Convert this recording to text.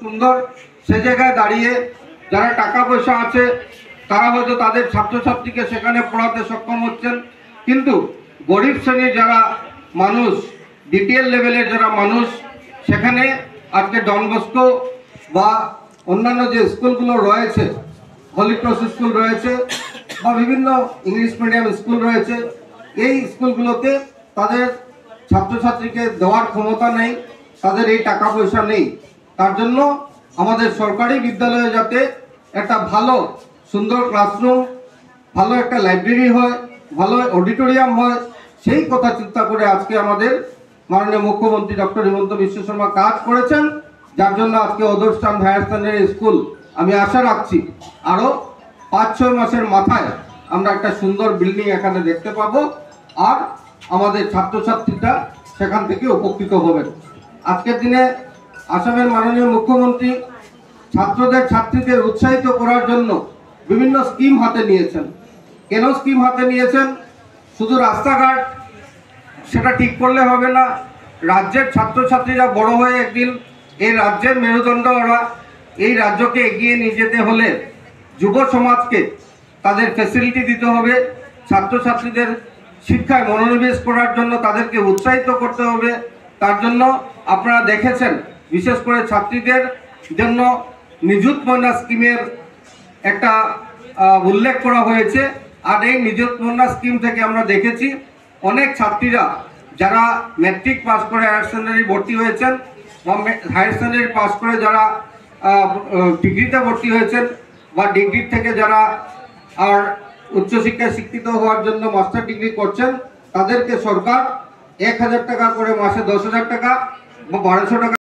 সুন্দর সে জায়গায় দাঁড়িয়ে যারা টাকা পয়সা আছে তারা হয়তো তাদের ছাত্রছাত্রীকে সেখানে পড়াতে সক্ষম হচ্ছেন, কিন্তু গরিব শ্রেণীর যারা মানুষ, বিপিএল লেভেলের যারা মানুষ, সেখানে আজকে ডন বস্কো বা অন্যান্য যে স্কুলগুলো রয়েছে, হলি ক্রস স্কুল রয়েছে বা বিভিন্ন ইংলিশ মিডিয়াম স্কুল রয়েছে, এই স্কুলগুলোতে তাদের ছাত্রছাত্রীকে দেওয়ার ক্ষমতা নেই, তাদের এই টাকা পয়সা নেই। তার জন্য আমাদের সরকারি বিদ্যালয়ে যাতে একটা ভালো সুন্দর ক্লাসরুম, ভালো একটা লাইব্রেরি হয়, ভালো অডিটোরিয়াম হয়, সেই কথা চিন্তা করে আজকে আমাদের মাননীয় মুখ্যমন্ত্রী ডক্টর হিমন্ত বিশ্ব শর্মা কাজ করেছেন, যার জন্য আজকে অদরস্থান হায়ার সেকেন্ডারি স্কুল আমি আশা রাখছি আরও 5-6 মাসের মাথায় আমরা একটা সুন্দর বিল্ডিং এখানে দেখতে পাবো, আর আমাদের ছাত্রছাত্রীরা সেখান থেকে উপকৃত হবেন। আজকের দিনে আসামের মাননীয় মুখ্যমন্ত্রী ছাত্রীদের উৎসাহিত করার জন্য বিভিন্ন স্কিম হাতে নিয়েছেন। কেন স্কিম হাতে নিয়েছেন? শুধু রাস্তাঘাট সেটা ঠিক করলে হবে না, রাজ্যের ছাত্রছাত্রীরা বড় হয়ে একদিন এই রাজ্যের মেরুদণ্ড, ওরা এই রাজ্যকে এগিয়ে নিয়ে যেতে হলে যুব সমাজকে তাদের ফ্যাসিলিটি দিতে হবে, ছাত্রছাত্রীদের শিক্ষায় মনোনিবেশ করার জন্য তাদেরকে উৎসাহিত করতে হবে। তার জন্য আপনারা দেখেছেন বিশেষ করে ছাত্রীদের জন্য নিযুত ময়না স্কিমের একটা উল্লেখ করা হয়েছে, আর এই নিযুত ময়না স্কিম থেকে আমরা দেখেছি অনেক ছাত্রীরা যারা ম্যাট্রিক পাস করে হায়ার সেকেন্ডারি ভর্তি হয়েছেন বা হায়ার সেকেন্ডারি পাস করে যারা ডিগ্রিতে ভর্তি হয়েছেন বা ডিগ্রি থেকে যারা আর উচ্চশিক্ষায় শিক্ষিত হওয়ার জন্য মাস্টার ডিগ্রি করছেন, তাদেরকে সরকার 1000 টাকা করে মাসে 10,000 টাকা বা 1200 টাকা